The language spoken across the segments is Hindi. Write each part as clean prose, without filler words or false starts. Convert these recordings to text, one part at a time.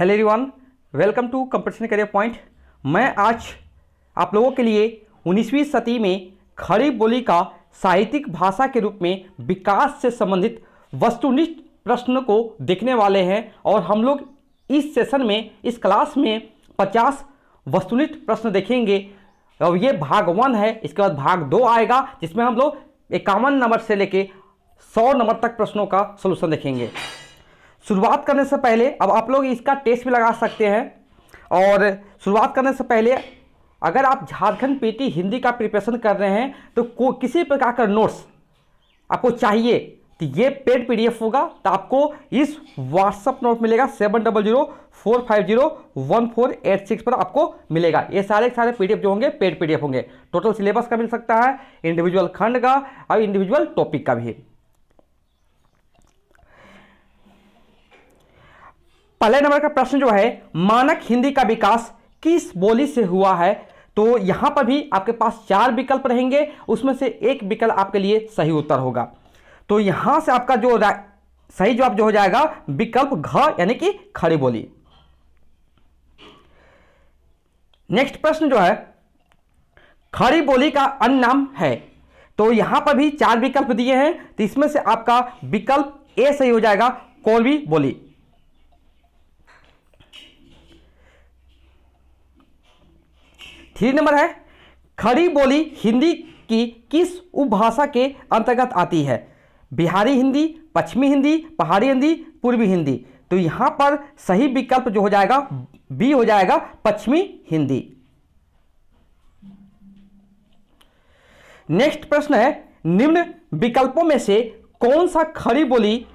Hello everyone, welcome to competition career point. मैं आज आप लोगों के लिए 19वीं सदी में खड़ी बोली का साहित्यिक भाषा के रूप में विकास से संबंधित वस्तुनिष्ठ प्रश्न को देखने वाले हैं। और हम लोग इस सेशन में, इस क्लास में 50 वस्तुनिष्ठ प्रश्न देखेंगे और ये भाग 1 है। इसके बाद भाग 2 आएगा जिसमें हम लोग 51 नंबर से लेके 100 नंबर तक प्रश्नों का सलूशन देखेंगे। शुरुआत करने से पहले अब आप लोग इसका टेस्ट भी लगा सकते हैं। और शुरुआत करने से पहले अगर आप झारखंड पीटी हिंदी का प्रिपरेशन कर रहे हैं तो किसी प्रकार का नोट्स आपको चाहिए तो ये पेड पीडीएफ होगा, तो आपको इस व्हाट्सअप नोट मिलेगा 7004501486 पर आपको मिलेगा। ये सारे पीडीएफ जो होंगे पेड पीडीएफ होंगे। टोटल सिलेबस का मिल सकता है, इंडिविजुअल खंड का और इंडिविजुअल टॉपिक का भी। पहले नंबर का प्रश्न जो है, मानक हिंदी का विकास किस बोली से हुआ है? तो यहां पर भी आपके पास 4 विकल्प रहेंगे, उसमें से एक विकल्प आपके लिए सही उत्तर होगा। तो यहां से आपका जो सही जवाब जो हो जाएगा विकल्प घ यानी कि खड़ी बोली। नेक्स्ट प्रश्न जो है, खड़ी बोली का अन्य नाम है। तो यहां पर भी 4 विकल्प दिए हैं, तो इसमें से आपका विकल्प ए सही हो जाएगा, कोलवी बोली। 3 नंबर है, खड़ी बोली हिंदी की किस उपभाषा के अंतर्गत आती है? बिहारी हिंदी, पश्चिमी हिंदी, पहाड़ी हिंदी, पूर्वी हिंदी। तो यहां पर सही विकल्प जो हो जाएगा बी हो जाएगा, पश्चिमी हिंदी। नेक्स्ट प्रश्न है, निम्न विकल्पों में से कौन सा खड़ी बोली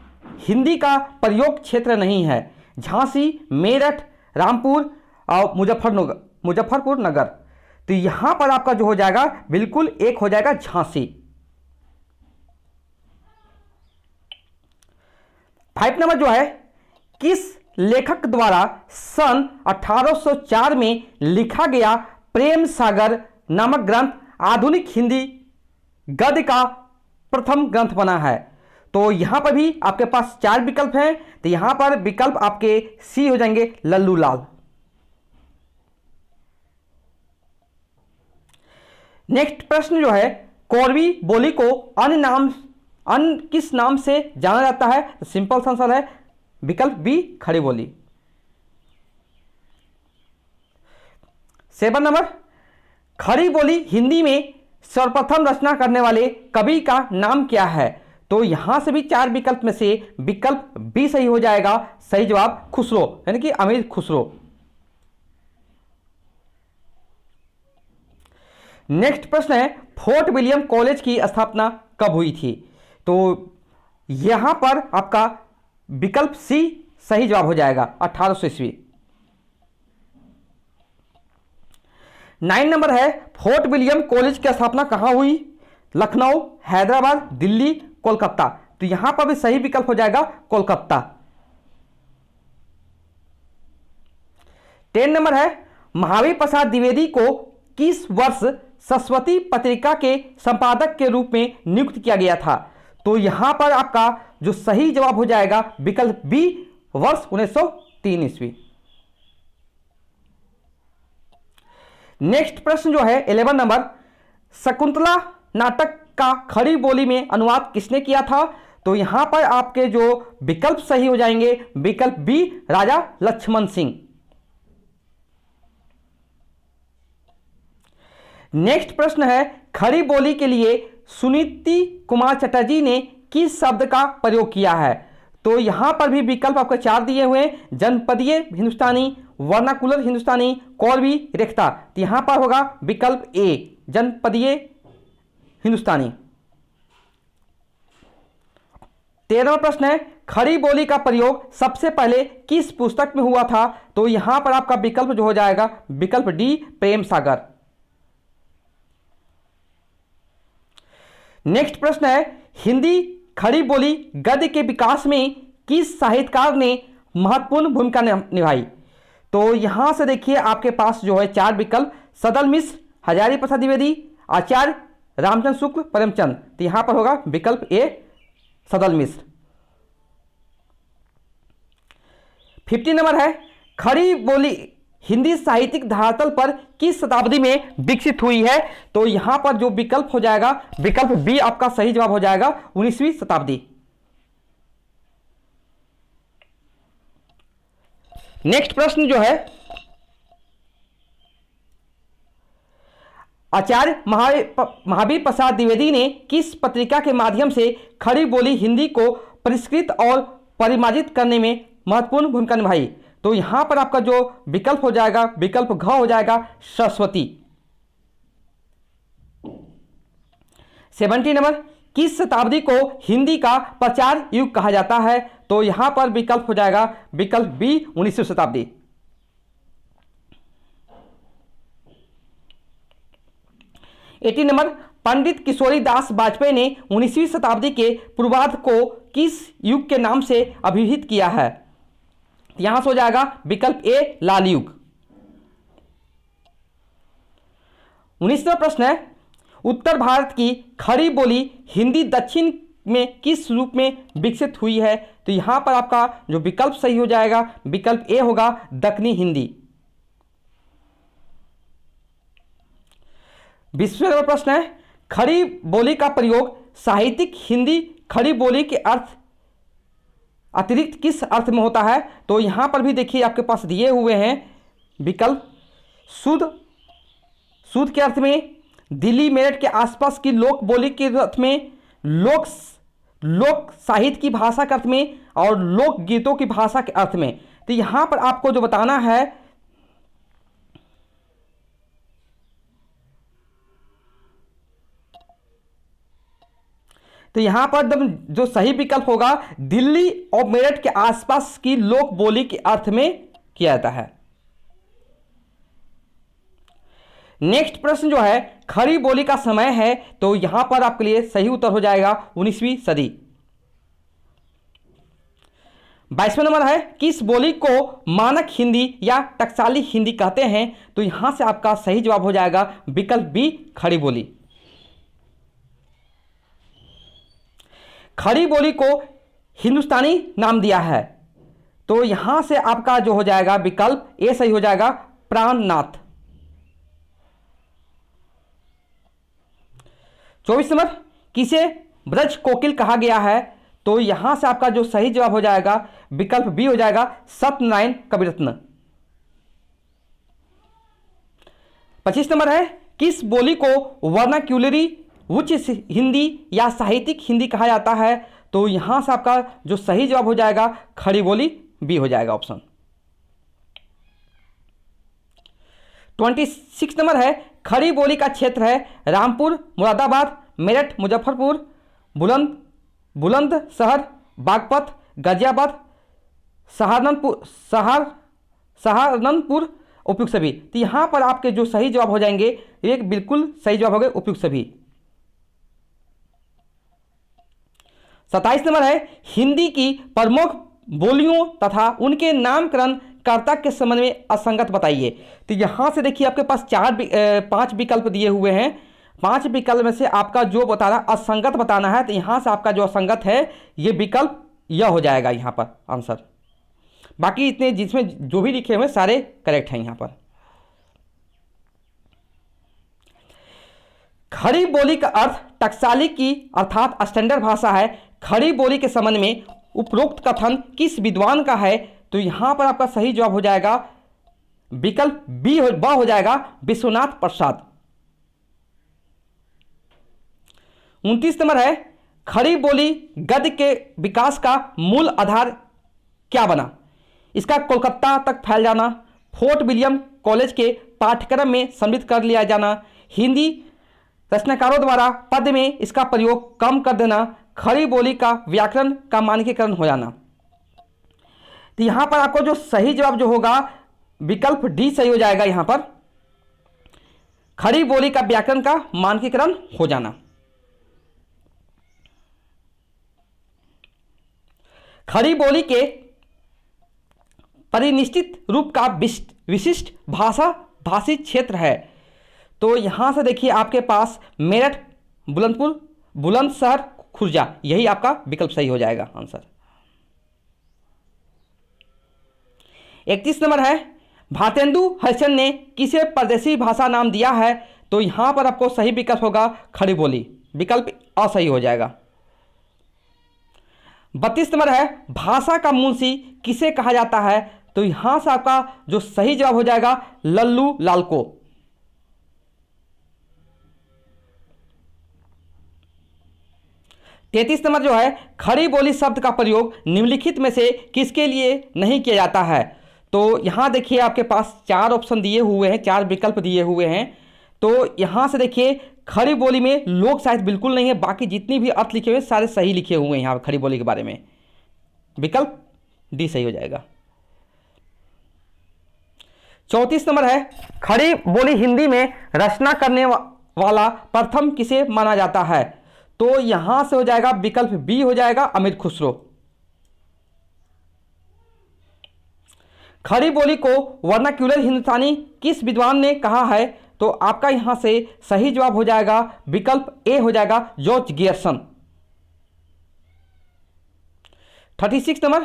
हिंदी का प्रयोग क्षेत्र नहीं है? झांसी, मेरठ, रामपुर और मुजफ्फरपुर नगर। तो यहां पर आपका जो हो जाएगा बिल्कुल एक हो जाएगा, झांसी। 5 नंबर जो है, किस लेखक द्वारा सन 1804 में लिखा गया प्रेम सागर नामक ग्रंथ आधुनिक हिंदी गद्य का प्रथम ग्रंथ बना है? तो यहां पर भी आपके पास 4 विकल्प हैं, तो यहां पर विकल्प आपके सी हो जाएंगे, लल्लू लाल। नेक्स्ट प्रश्न जो है, कोरवी बोली को अन्य किस नाम से जाना जाता है? तो सिंपल सा आंसर है विकल्प बी, खड़ी बोली। 7 नंबर, खड़ी बोली हिंदी में सर्वप्रथम रचना करने वाले कवि का नाम क्या है? तो यहां से भी 4 विकल्प में से विकल्प बी सही हो जाएगा। सही जवाब खुसरो यानी कि अमीर खुसरो। नेक्स्ट प्रश्न है, फोर्ट विलियम कॉलेज की स्थापना कब हुई थी? तो यहां पर आपका विकल्प सी सही जवाब हो जाएगा, 1800 ईस्वी। 9 नंबर है, फोर्ट विलियम कॉलेज की स्थापना कहां हुई? लखनऊ, हैदराबाद, दिल्ली, कोलकाता। तो यहां पर भी सही विकल्प हो जाएगा, कोलकाता। 10 नंबर है, महावीर प्रसाद द्विवेदी को किस वर्ष सरस्वती पत्रिका के संपादक के रूप में नियुक्त किया गया था? तो यहां पर आपका जो सही जवाब हो जाएगा विकल्प बी, वर्ष 1903 ईस्वी। नेक्स्ट प्रश्न जो है 11 नंबर, शकुंतला नाटक का खड़ी बोली में अनुवाद किसने किया था? तो यहां पर आपके जो विकल्प सही हो जाएंगे विकल्प बी, राजा लक्ष्मण सिंह। नेक्स्ट प्रश्न है, खड़ी बोली के लिए सुनीति कुमार चटर्जी ने किस शब्द का प्रयोग किया है? तो यहां पर भी विकल्प आपको 4 दिए हुए, जनपदीय हिंदुस्तानी, वर्नाकुलर हिंदुस्तानी, कौरवी, रेखता। तो यहां पर होगा विकल्प ए, जनपदीय हिंदुस्तानी। 13वां प्रश्न है, खड़ी बोली का प्रयोग सबसे पहले किस पुस्तक में हुआ था? तो यहां पर आपका विकल्प जो हो जाएगा विकल्प डी, प्रेम सागर। नेक्स्ट प्रश्न है, हिंदी खड़ी बोली गद्य के विकास में किस साहित्यकार ने महत्वपूर्ण भूमिका निभाई? तो यहां से देखिए आपके पास जो है 4 विकल्प, सदल मिश्र, हजारी प्रसाद द्विवेदी, आचार्य रामचंद्र शुक्ल, प्रेमचंद। तो यहां पर होगा विकल्प ए, सदल मिश्र। 50 नंबर है, खड़ी बोली हिंदी साहित्यिक धरातल पर किस शताब्दी में विकसित हुई है? तो यहां पर जो विकल्प हो जाएगा, विकल्प बी आपका सही जवाब हो जाएगा, 19वीं शताब्दी। नेक्स्ट प्रश्न जो है, आचार्य महावीर प्रसाद द्विवेदी ने किस पत्रिका के माध्यम से खड़ी बोली हिंदी को परिष्कृत और परिमार्जित करने में महत्वपूर्ण भूमिका निभाई? तो यहां पर आपका जो विकल्प हो जाएगा, विकल्प घ हो जाएगा, सरस्वती। 70 नंबर, किस शताब्दी को हिंदी का प्रचार युग कहा जाता है? तो यहां पर विकल्प हो जाएगा, विकल्प बी, 19वीं शताब्दी। 80 नंबर, पंडित किशोरी दास वाजपेयी ने 19वीं शताब्दी के पूर्वार्ध को किस युग के नाम से अभिहित किया है? यहां से हो जाएगा विकल्प ए, लाल युग। 19वां प्रश्न है, उत्तर भारत की खड़ी बोली हिंदी दक्षिण में किस रूप में विकसित हुई है? तो यहां पर आपका जो विकल्प सही हो जाएगा, विकल्प ए होगा, दक्षिणी हिंदी। 20वां नंबर प्रश्न है, खड़ी बोली का प्रयोग साहित्यिक हिंदी खड़ी बोली के अर्थ अतिरिक्त किस अर्थ में होता है? तो यहां पर भी देखिए आपके पास दिए हुए हैं विकल्प, शुद्ध के अर्थ में, दिल्ली मेरठ के आसपास की लोक बोली के अर्थ में, लोक साहित्य की भाषा के अर्थ में, और लोक गीतों की भाषा के अर्थ में। तो यहां पर आपको जो बताना है, तो यहां पर एकदम जो सही विकल्प होगा, दिल्ली और मेरठ के आसपास की लोक बोली के अर्थ में किया जाता है। नेक्स्ट प्रश्न जो है, खड़ी बोली का समय है? तो यहां पर आपके लिए सही उत्तर हो जाएगा 19वीं सदी। 22वां नंबर है, किस बोली को मानक हिंदी या टकसाली हिंदी कहते हैं? तो यहां से आपका सही जवाब हो जाएगा, विकल्प बी, खड़ी बोली। खड़ी बोली को हिंदुस्तानी नाम दिया है? तो यहां से आपका जो हो जाएगा विकल्प ए सही हो जाएगा, प्राणनाथ। 24 नंबर, किसे ब्रज कोकिल कहा गया है? तो यहां से आपका जो सही जवाब हो जाएगा, विकल्प बी हो जाएगा, सत्यनारायण कविरत्न। 25 नंबर है, किस बोली को वर्नाक्यूलरी उच्च हिंदी या साहित्यिक हिंदी कहा जाता है? तो यहां से आपका जो सही जवाब हो जाएगा, खड़ी बोली, बी हो जाएगा ऑप्शन। 26 नंबर है, खड़ी बोली का क्षेत्र है रामपुर, मुरादाबाद, मेरठ, मुजफ्फरपुर, बुलंदशहर, बागपत, गाजियाबाद, सहारनपुर, उपयुक्त सभी। तो यहां पर आपके जो सही जवाब हो जाएंगे, एक बिल्कुल सही जवाब हो गए, उपयुक्त सभी। 27 नंबर है, हिंदी की प्रमुख बोलियों तथा उनके नामकरण कर्ता के संबंध में असंगत बताइए। तो यहां से देखिए आपके पास 5 विकल्प दिए हुए हैं। 5 विकल्प में से आपका जो बता रहा असंगत बताना है, तो यहां से आपका जो असंगत है, ये विकल्प यह हो जाएगा यहां पर आंसर। बाकी इतने जिसमें जो भी लिखे हुए सारे करेक्ट हैं यहां पर। खड़ी बोली का अर्थ टकसाली की अर्थात स्टैंडर्ड भाषा है। खड़ी बोली के संबंध में उपरोक्त कथन किस विद्वान का है? तो यहां पर आपका सही जवाब हो जाएगा, विकल्प बी हो जाएगा, विश्वनाथ प्रसाद। 29 नंबर है, खड़ी बोली गद्य के विकास का मूल आधार क्या बना? इसका कोलकाता तक फैल जाना, फोर्ट विलियम कॉलेज के पाठ्यक्रम में सम्मिलित कर लिया जाना, हिंदी रचनाकारों द्वारा पद्य में इसका प्रयोग कम कर देना, खड़ी बोली का व्याकरण का मानकीकरण हो जाना। तो यहां पर आपको जो सही जवाब जो होगा, विकल्प डी सही हो जाएगा। यहां पर खड़ी बोली का व्याकरण का मानकीकरण हो जाना। खड़ी बोली के परिनिष्ठित रूप का विशिष्ट भाषी क्षेत्र है। तो यहां से देखिए आपके पास मेरठ, बुलंदशहर, खुर्जा, यही आपका विकल्प सही हो जाएगा आंसर। 31 नंबर है, भारतेंदु हरिश्चंद्र ने किसे परदेसी भाषा नाम दिया है? तो यहां पर आपको सही विकल्प होगा खड़ी बोली, विकल्प असही हो जाएगा। 32 नंबर है, भाषा का मुंशी किसे कहा जाता है? तो यहां से आपका जो सही जवाब हो जाएगा लल्लू लाल को। 33 नंबर जो है, खड़ी बोली शब्द का प्रयोग निम्नलिखित में से किसके लिए नहीं किया जाता है? तो यहां देखिए आपके पास 4 ऑप्शन दिए हुए हैं, 4 विकल्प दिए हुए हैं। तो यहां से देखिए खड़ी बोली में लोक साहित्य बिल्कुल नहीं है, बाकी जितनी भी अर्थ लिखे हुए सारे सही लिखे हुए हैं यहाँ खड़ी बोली के बारे में, विकल्प डी सही हो जाएगा। 34 नंबर है, खड़ी बोली हिंदी में रचना करने वाला प्रथम किसे माना जाता है? तो यहां से हो जाएगा विकल्प बी हो जाएगा अमीर खुसरो। खड़ी बोली को वर्नाक्यूलर हिंदुस्तानी किस विद्वान ने कहा है? तो आपका यहां से सही जवाब हो जाएगा विकल्प ए हो जाएगा जॉर्ज गियर्सन। 36 नंबर,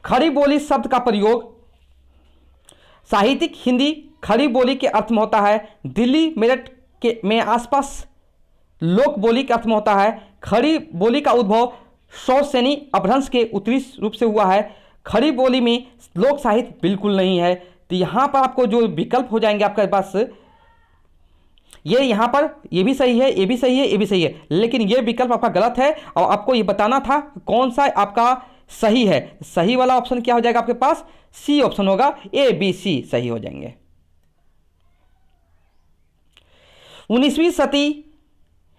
खड़ी बोली शब्द का प्रयोग साहित्यिक हिंदी खड़ी बोली के अर्थ में होता है दिल्ली मेरठ के में आसपास, लोक बोली के अर्थ में होता है। खड़ी बोली का उद्भव सौसेनी अपभ्रंश के उत्तरी रूप से हुआ है। खड़ी बोली में लोक साहित्य बिल्कुल नहीं है। तो यहाँ पर आपको जो विकल्प हो जाएंगे आपके पास, ये यहाँ पर ये भी सही है, ये भी सही है, ये भी सही है, लेकिन ये विकल्प आपका गलत है और आपको ये बताना था कौन सा आपका सही है। सही वाला ऑप्शन क्या हो जाएगा आपके पास? सी ऑप्शन होगा, ए बी सी सही हो जाएंगे। 19वीं सदी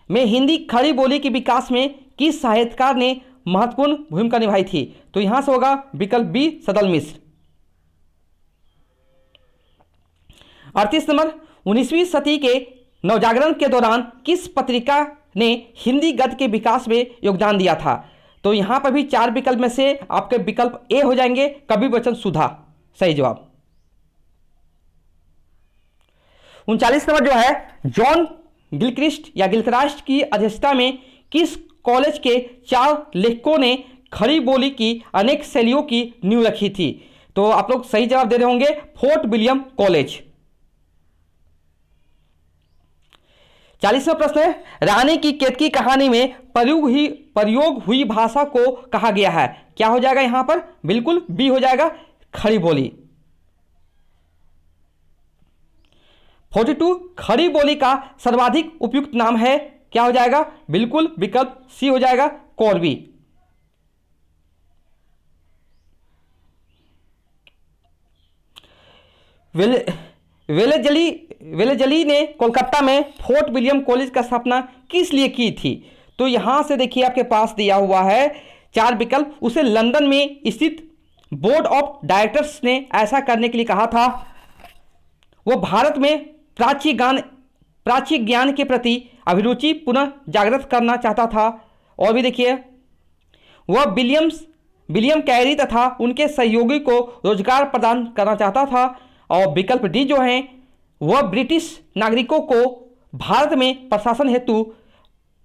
में हिंदी खड़ी बोली के विकास में किस साहित्यकार ने महत्वपूर्ण भूमिका निभाई थी? तो यहां से होगा विकल्प बी सदल मिश्र। 38 नंबर, 19वीं सदी के नवजागरण के दौरान किस पत्रिका ने हिंदी गद्य के विकास में योगदान दिया था? तो यहां पर भी 4 विकल्प में से आपके विकल्प ए हो जाएंगे कवि वचन सुधा, सही जवाब। 39 नंबर जो है, जॉन गिलक्रिस्ट या गिलक्रास्ट की अध्यक्षता में किस कॉलेज के 4 लेखकों ने खड़ी बोली की अनेक शैलियों की नींव रखी थी? तो आप लोग सही जवाब दे रहे होंगे फोर्ट विलियम कॉलेज। 40वां प्रश्न है, रानी की केतकी कहानी में प्रयोग हुई भाषा को कहा गया है? क्या हो जाएगा यहां पर? बिल्कुल बी हो जाएगा खड़ी बोली। 42, खड़ी बोली का सर्वाधिक उपयुक्त नाम है? क्या हो जाएगा? बिल्कुल विकल्प सी हो जाएगा कौरवी। वेलेजली ने कोलकाता में फोर्ट विलियम कॉलेज का स्थापना किस लिए की थी? तो यहां से देखिए आपके पास दिया हुआ है 4 विकल्प। उसे लंदन में स्थित बोर्ड ऑफ डायरेक्टर्स ने ऐसा करने के लिए कहा था। वो भारत में प्राची ज्ञान के प्रति अभिरुचि पुनः जागृत करना चाहता था। और भी देखिए, वह विलियम कैरी तथा उनके सहयोगी को रोजगार प्रदान करना चाहता था। और विकल्प डी जो है, वह ब्रिटिश नागरिकों को भारत में प्रशासन हेतु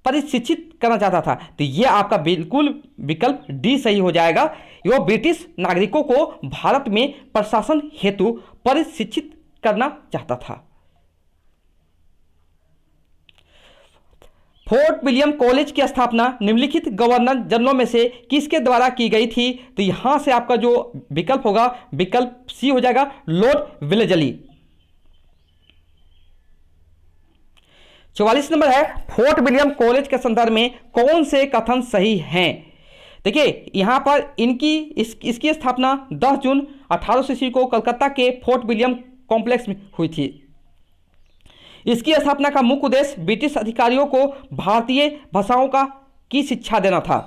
परिशिक्षित करना चाहता था। तो यह आपका बिल्कुल विकल्प डी सही हो जाएगा। वह ब्रिटिश नागरिकों को भारत में प्रशासन हेतु परिशिक्षित करना चाहता था। फोर्ट विलियम कॉलेज की स्थापना निम्नलिखित गवर्नर जनरलों में से किसके द्वारा की गई थी? तो यहां से आपका जो विकल्प होगा विकल्प सी हो जाएगा लॉर्ड वेलेजली। 44 नंबर है, फोर्ट विलियम कॉलेज के संदर्भ में कौन से कथन सही हैं? देखिए यहां पर इसकी स्थापना 10 जून 1800 ईस्वी को कलकत्ता के फोर्ट विलियम कॉम्प्लेक्स में हुई थी। इसकी स्थापना का मुख्य उद्देश्य ब्रिटिश अधिकारियों को भारतीय भाषाओं की शिक्षा देना था।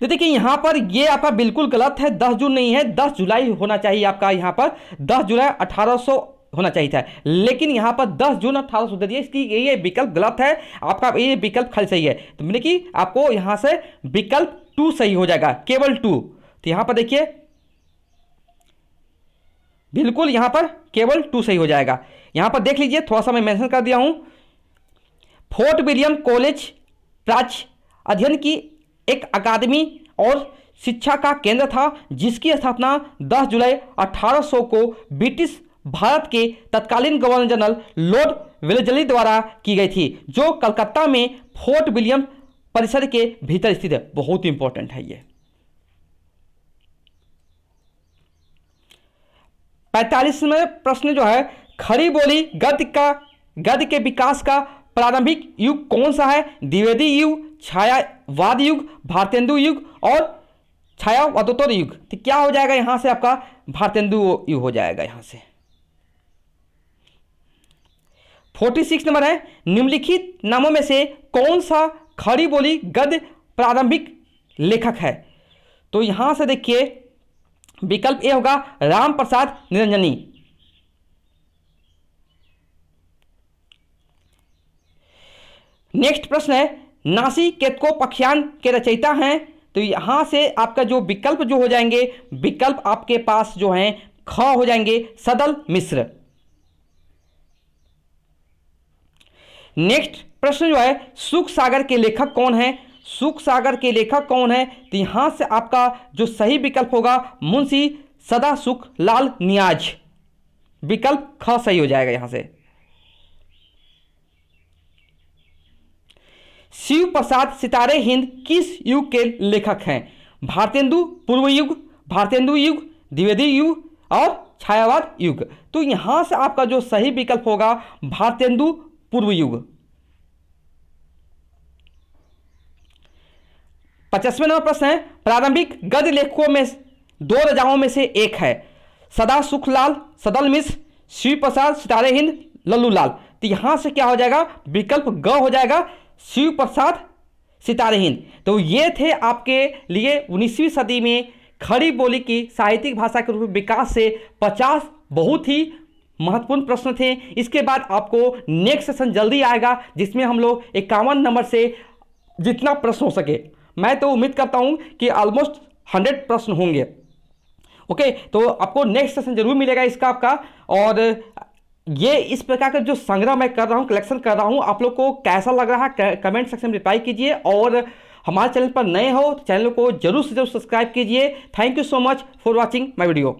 तो देखिए यहाँ पर ये आपका बिल्कुल गलत है, 10 जून नहीं है, 10 जुलाई होना चाहिए आपका। यहाँ पर 10 जुलाई 1800 होना चाहिए था, लेकिन यहाँ पर 10 जून 1800 दे दिया, इसलिए ये विकल्प गलत है आपका। ये विकल्प खाली सही है। तो मैंने कि आपको यहाँ से विकल्प 2 सही हो जाएगा, केवल 2। तो यहाँ पर देखिए बिल्कुल यहाँ पर केवल 2 सही हो जाएगा। यहाँ पर देख लीजिए, थोड़ा सा मैं मेंशन कर दिया हूँ। फोर्ट विलियम कॉलेज प्राच्य अध्ययन की एक अकादमी और शिक्षा का केंद्र था, जिसकी स्थापना 10 जुलाई 1800 को ब्रिटिश भारत के तत्कालीन गवर्नर जनरल लॉर्ड वेलेस्ली द्वारा की गई थी, जो कलकत्ता में फोर्ट विलियम परिसर के भीतर स्थित है। बहुत इंपॉर्टेंट है ये। 45वें प्रश्न जो है, खड़ी बोली गद्य के विकास का प्रारंभिक युग कौन सा है? द्विवेदी युग, छायावाद युग, भारतेंदु युग और छायावादोत्तर युग। तो क्या हो जाएगा यहां से? आपका भारतेंदु युग हो जाएगा यहां से। 46 नंबर है, निम्नलिखित नामों में से कौन सा खड़ी बोली गद्य प्रारंभिक लेखक है? तो यहां से देखिए विकल्प ए होगा राम प्रसाद निरंजनी। नेक्स्ट प्रश्न है, नासिकेतकोपाख्यान के रचयिता हैं? तो यहां से आपका जो विकल्प जो हो जाएंगे, विकल्प आपके पास जो हैं ख हो जाएंगे सदल मिश्र। नेक्स्ट प्रश्न जो है, सुख सागर के लेखक कौन है? सुख सागर के लेखक कौन है? तो यहां से आपका जो सही विकल्प होगा मुंशी सदा सुख लाल नियाज। विकल्प ख सही हो जाएगा यहां से। शिव प्रसाद सितारे हिंद किस युग के लेखक हैं? भारतेंदु पूर्व युग, भारतेंदु युग, द्विवेदी युग और छायावाद युग। तो यहां से आपका जो सही विकल्प होगा भारतेंदु पूर्व युग। 50वें नंबर प्रश्न है, प्रारंभिक गद्य लेखकों में दो राजाओं में से एक है। सदा सुखलाल सदल मिश्र, शिव प्रसाद सितारे हिंद लल्लू लाल। तो यहां से क्या हो जाएगा? विकल्प ग हो जाएगा शिव प्रसाद सितारे हिंद। तो ये थे आपके लिए 19वीं सदी में खड़ी बोली की साहित्यिक भाषा के रूप में विकास से 50 बहुत ही महत्वपूर्ण प्रश्न थे। इसके बाद आपको नेक्स्ट सेशन जल्दी आएगा, जिसमें हम लोग 51 नंबर से जितना प्रश्न हो सके, मैं तो उम्मीद करता हूं कि ऑलमोस्ट 100 प्रश्न होंगे। ओके, तो आपको नेक्स्ट सेशन जरूर मिलेगा इसका आपका। और ये इस प्रकार का जो संग्रह मैं कर रहा हूं, कलेक्शन कर रहा हूं, आप लोग को कैसा लग रहा है कमेंट सेक्शन में रिप्लाई कीजिए। और हमारे चैनल पर नए हो तो चैनल को जरूर से जरूर सब्सक्राइब कीजिए। Thank you so much for watching my video.